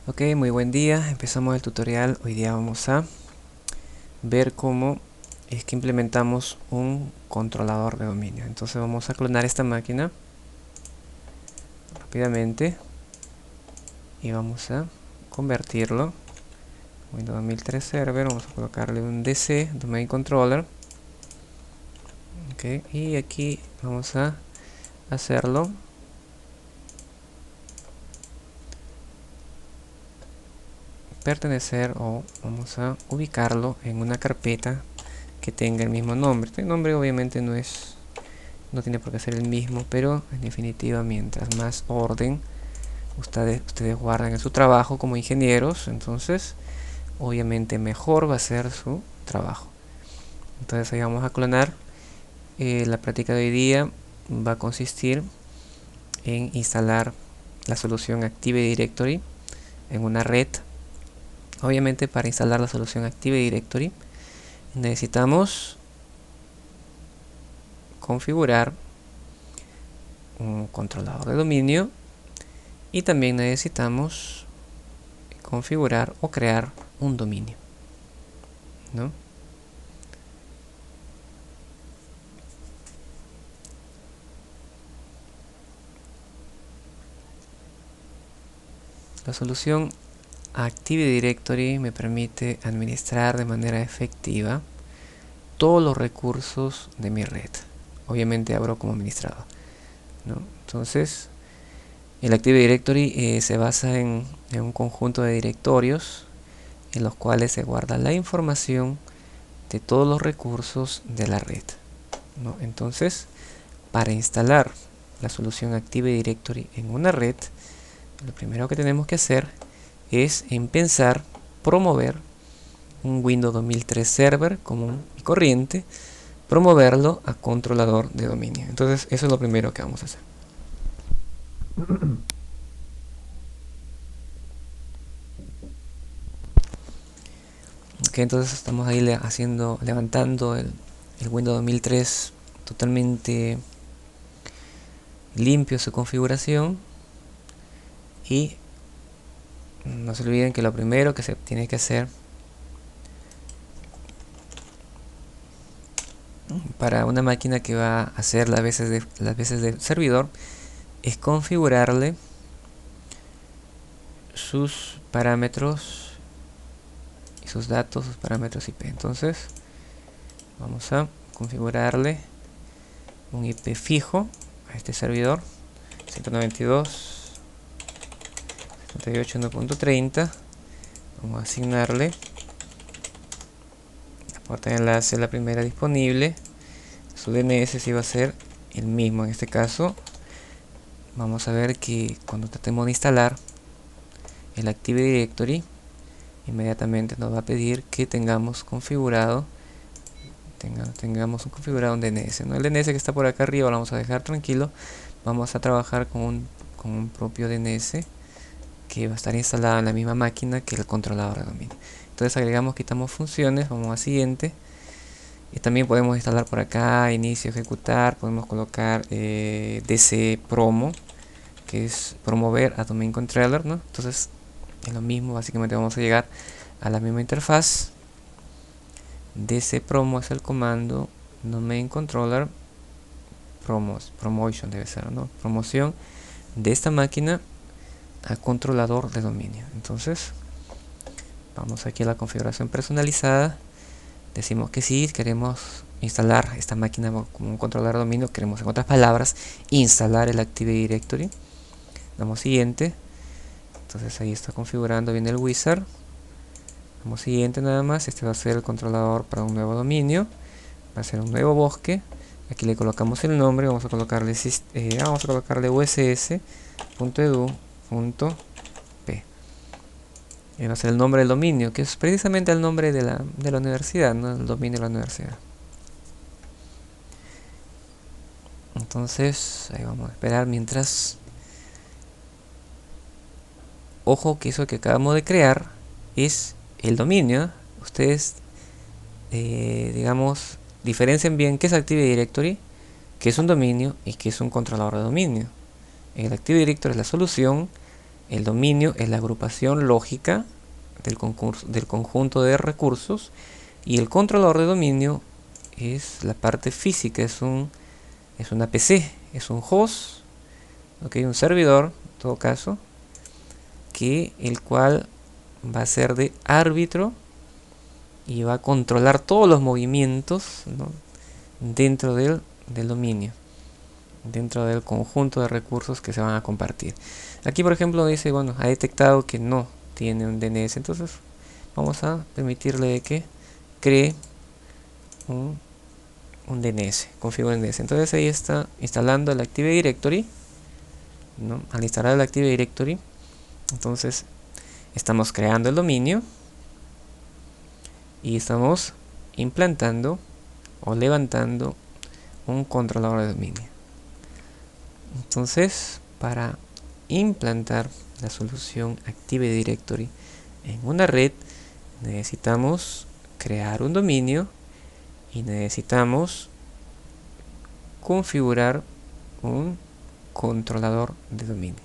Ok, muy buen día. Empezamos el tutorial. Hoy día vamos a ver cómo es que implementamos un controlador de dominio. Entonces vamos a clonar esta máquina rápidamente y vamos a convertirlo Windows 2003 Server. Vamos a colocarle un DC, Domain Controller. Ok, y aquí vamos a hacerlo pertenecer, o vamos a ubicarlo en una carpeta que tenga el mismo nombre. Este nombre obviamente no tiene por qué ser el mismo, pero en definitiva mientras más orden ustedes guardan en su trabajo como ingenieros, entonces obviamente mejor va a ser su trabajo. Entonces ahí vamos a clonar. La práctica de hoy día va a consistir en instalar la solución Active Directory en una red. Obviamente para instalar la solución Active Directory necesitamos configurar un controlador de dominio y también necesitamos configurar o crear un dominio, ¿no? La solución Active Directory me permite administrar de manera efectiva todos los recursos de mi red. Obviamente abro como administrador, ¿no? Entonces el Active Directory se basa en un conjunto de directorios en los cuales se guarda la información de todos los recursos de la red, ¿no? Entonces, para instalar la solución Active Directory en una red, lo primero que tenemos que hacer es empezar promover un Windows 2003 Server común y corriente, promoverlo a controlador de dominio. Entonces, eso es lo primero que vamos a hacer. Ok, entonces estamos ahí levantando el Windows 2003 totalmente limpio su configuración. Y no se olviden que lo primero que se tiene que hacer para una máquina que va a hacer las veces de servidor es configurarle sus parámetros y sus datos, sus parámetros IP. Entonces vamos a configurarle un IP fijo a este servidor: 192.168.1.30. Vamos a asignarle la puerta de enlace, la primera disponible. Su DNS sí va a ser el mismo. En este caso vamos a ver que cuando tratemos de instalar el Active Directory, inmediatamente nos va a pedir que tengamos configurado un DNS, ¿no? El DNS que está por acá arriba lo vamos a dejar tranquilo. Vamos a trabajar con un propio DNS que va a estar instalado en la misma máquina que el controlador de dominio. Entonces agregamos, quitamos funciones, vamos a siguiente. Y también podemos instalar por acá inicio, ejecutar. Podemos colocar DC promo, que es promover a domain controller, ¿no? Entonces es lo mismo, básicamente vamos a llegar a la misma interfaz. DC promo es el comando, domain controller promotion debe ser, ¿no? Promoción de esta máquina a controlador de dominio. Entonces vamos aquí a la configuración personalizada, decimos que sí, queremos instalar esta máquina como un controlador de dominio, queremos, en otras palabras, instalar el Active Directory. Damos siguiente. Entonces ahí está configurando bien el wizard. Damos siguiente nada más. Este va a ser el controlador para un nuevo dominio, va a ser un nuevo bosque. Aquí le colocamos el nombre, vamos a colocarle uss.edu.p. Va a ser el nombre del dominio, que es precisamente el nombre de la universidad, ¿no? El dominio de la universidad. Entonces ahí vamos a esperar mientras. Ojo que eso que acabamos de crear es el dominio. Ustedes digamos, diferencien bien qué es Active Directory, qué es un dominio y qué es un controlador de dominio. El Active Directory es la solución El dominio es la agrupación lógica del conjunto de recursos, y el controlador de dominio es la parte física, es una PC, es un host, un servidor en todo caso, el cual va a ser de árbitro y va a controlar todos los movimientos, ¿no?, dentro del dominio, dentro del conjunto de recursos que se van a compartir. Aquí por ejemplo dice, bueno, ha detectado que no tiene un DNS, entonces vamos a permitirle que cree un DNS, configure un DNS. Entonces ahí está instalando el Active Directory, ¿no? Al instalar el Active Directory, entonces estamos creando el dominio y estamos implantando o levantando un controlador de dominio. Entonces, para implantar la solución Active Directory en una red, necesitamos crear un dominio y necesitamos configurar un controlador de dominio.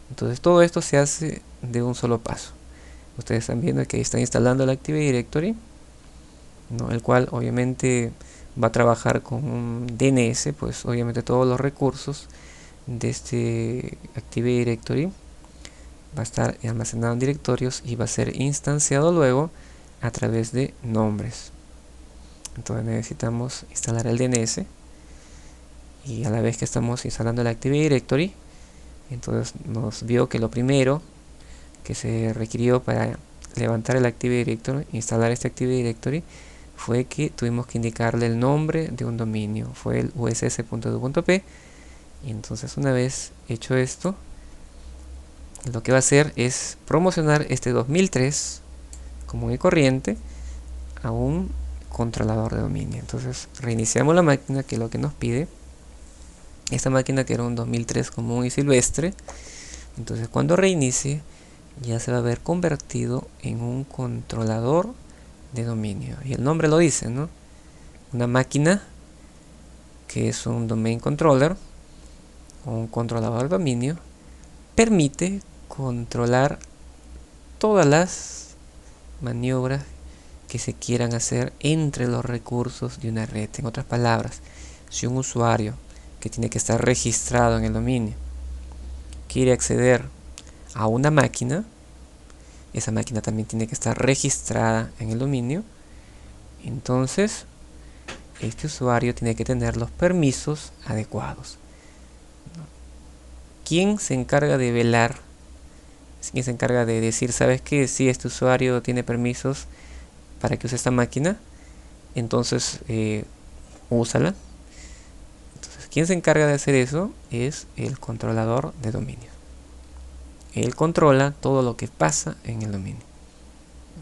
Entonces todo esto se hace de un solo paso. Ustedes están viendo que está instalando el Active Directory, ¿no?, el cual obviamente va a trabajar con un DNS, pues obviamente todos los recursos de este Active Directory va a estar almacenado en directorios y va a ser instanciado luego a través de nombres. Entonces necesitamos instalar el DNS, y a la vez que estamos instalando el Active Directory, entonces nos vio que lo primero que se requirió para levantar el Active Directory, instalar este Active Directory, fue que tuvimos que indicarle el nombre de un dominio, fue el uss.edu.p. y entonces una vez hecho esto, lo que va a hacer es promocionar este 2003 común y corriente a un controlador de dominio. Entonces reiniciamos la máquina, que es lo que nos pide. Esta máquina, que era un 2003 común y silvestre, entonces cuando reinicie ya se va a ver convertido en un controlador de dominio, y el nombre lo dice, ¿no? Una máquina que es un domain controller o un controlador de dominio permite controlar todas las maniobras que se quieran hacer entre los recursos de una red. En otras palabras, si un usuario que tiene que estar registrado en el dominio quiere acceder a una máquina, esa máquina también tiene que estar registrada en el dominio. Entonces este usuario tiene que tener los permisos adecuados. ¿Quién se encarga de velar? ¿Quién se encarga de decir, sabes qué, si este usuario tiene permisos para que use esta máquina, entonces úsala? Entonces, ¿quién se encarga de hacer eso? Es el controlador de dominio. Él controla todo lo que pasa en el dominio,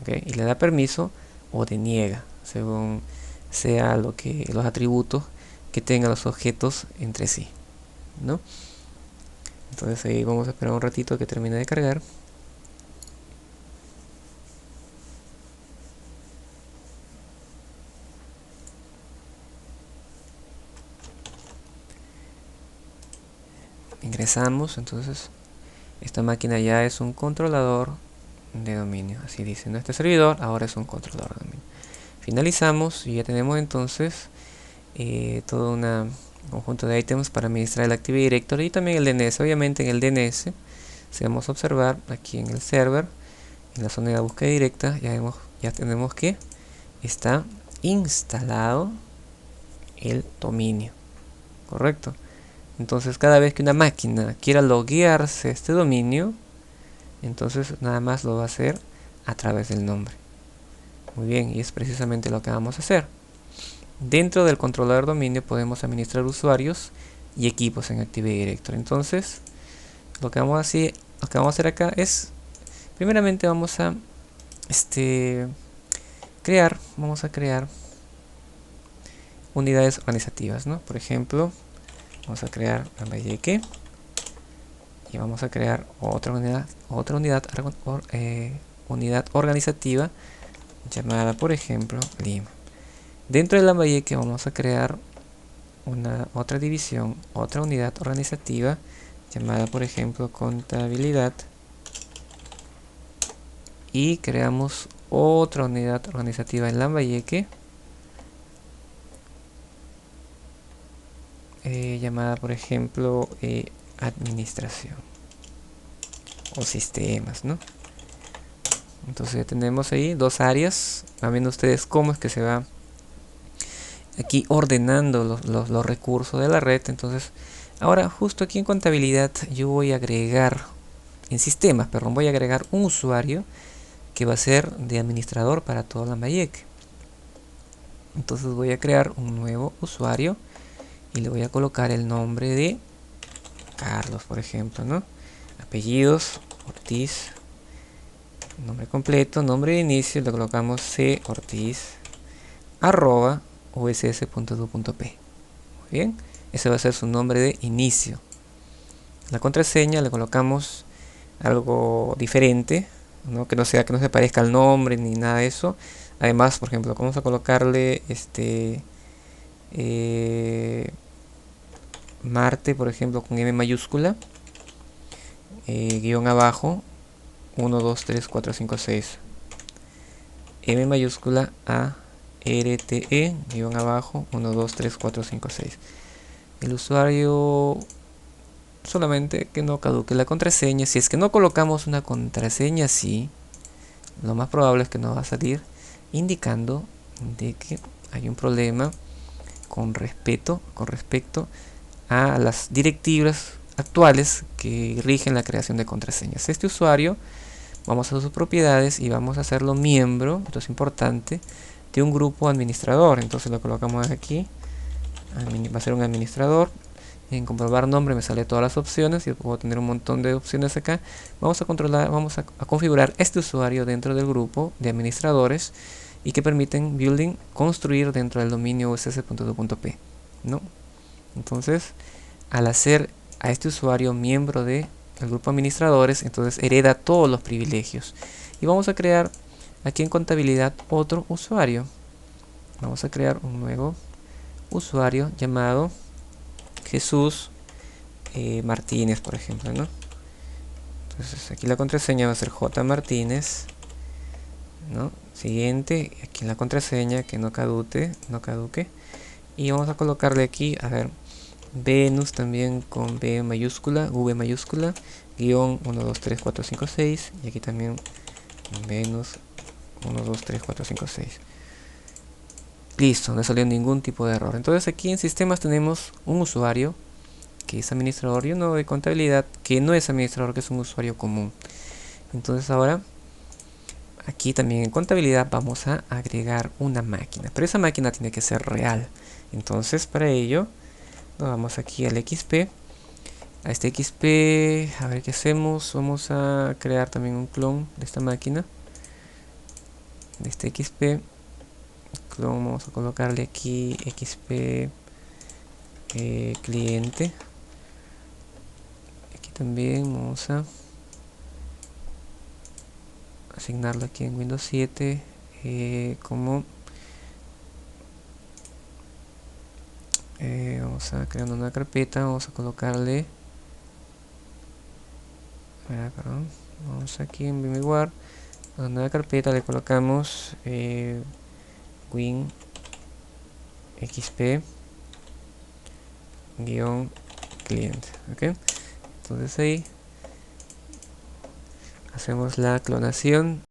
¿okay? Y le da permiso o deniega, según sea los atributos que tengan los objetos entre sí, ¿no? Entonces ahí vamos a esperar un ratito que termine de cargar. Ingresamos, entonces esta máquina ya es un controlador de dominio, así dice, nuestro servidor ahora es un controlador de dominio. Finalizamos y ya tenemos entonces todo un conjunto de ítems para administrar el Active Directory y también el DNS. Obviamente en el DNS, si vamos a observar aquí en el server, en la zona de la búsqueda directa, ya tenemos que está instalado el dominio, correcto. Entonces cada vez que una máquina quiera loguearse a este dominio, entonces nada más lo va a hacer a través del nombre. Muy bien, y es precisamente lo que vamos a hacer. Dentro del controlador dominio podemos administrar usuarios y equipos en Active Directory. Entonces lo que vamos a hacer acá es, primeramente vamos a crear unidades organizativas, ¿no? Por ejemplo, vamos a crear Lambayeque y vamos a crear otra unidad organizativa llamada, por ejemplo, Lima. Dentro de Lambayeque vamos a crear otra división, otra unidad organizativa llamada por ejemplo contabilidad, y creamos otra unidad organizativa en Lambayeque llamada por ejemplo administración o sistemas, ¿no? Entonces tenemos ahí dos áreas. Van viendo ustedes cómo es que se va aquí ordenando los recursos de la red. Entonces ahora justo aquí en contabilidad yo voy a agregar, en sistemas, perdón, voy a agregar un usuario que va a ser de administrador para todo Lambayeque. Entonces voy a crear un nuevo usuario y le voy a colocar el nombre de Carlos, por ejemplo, ¿no? Apellidos, Ortiz, nombre completo, nombre de inicio, le colocamos C Ortiz arroba uss.edu.p. Muy bien, ese va a ser su nombre de inicio. La contraseña le colocamos algo diferente, ¿no? Que no se parezca al nombre ni nada de eso. Además, por ejemplo, vamos a colocarle Marte, por ejemplo, con M mayúscula, guión abajo 1, 2, 3, 4, 5, 6, M mayúscula A RTE guión abajo 1, 2, 3, 4, 5, 6. El usuario solamente que no caduque la contraseña. Si es que no colocamos una contraseña así, lo más probable es que nos va a salir indicando de que hay un problema con respecto a las directivas actuales que rigen la creación de contraseñas. Este usuario, vamos a sus propiedades y vamos a hacerlo miembro, esto es importante, de un grupo administrador. Entonces lo colocamos aquí, va a ser un administrador. En comprobar nombre me sale todas las opciones y puedo tener un montón de opciones acá. Vamos a configurar este usuario dentro del grupo de administradores y que permiten building construir dentro del dominio uss.edu.p, ¿no? Entonces, al hacer a este usuario miembro del grupo de administradores, entonces hereda todos los privilegios. Y vamos a crear aquí en contabilidad otro usuario. Vamos a crear un nuevo usuario llamado Jesús Martínez, por ejemplo, ¿no? Entonces aquí la contraseña va a ser J Martínez, ¿no? Siguiente, aquí en la contraseña que no caduque, y vamos a colocarle aquí, a ver, Venus también con V mayúscula, V mayúscula, guión 1, 2, 3, 4, 5, 6, y aquí también Venus 1, 2, 3, 4, 5, 6. Listo, no salió ningún tipo de error. Entonces aquí en sistemas tenemos un usuario que es administrador y uno de contabilidad que no es administrador, que es un usuario común. Entonces ahora aquí también en contabilidad vamos a agregar una máquina, pero esa máquina tiene que ser real. Entonces para ello nos vamos aquí al XP, a este XP, a ver qué hacemos. Vamos a crear también un clon de esta máquina, de este XP clon. Vamos a colocarle aquí XP cliente. Aquí también vamos a asignarlo aquí en Windows 7 como vamos a crear una carpeta. Vamos a colocarle perdón, vamos aquí en VMware, a una nueva carpeta le colocamos Win XP guión cliente. ¿Ok? Entonces ahí hacemos la clonación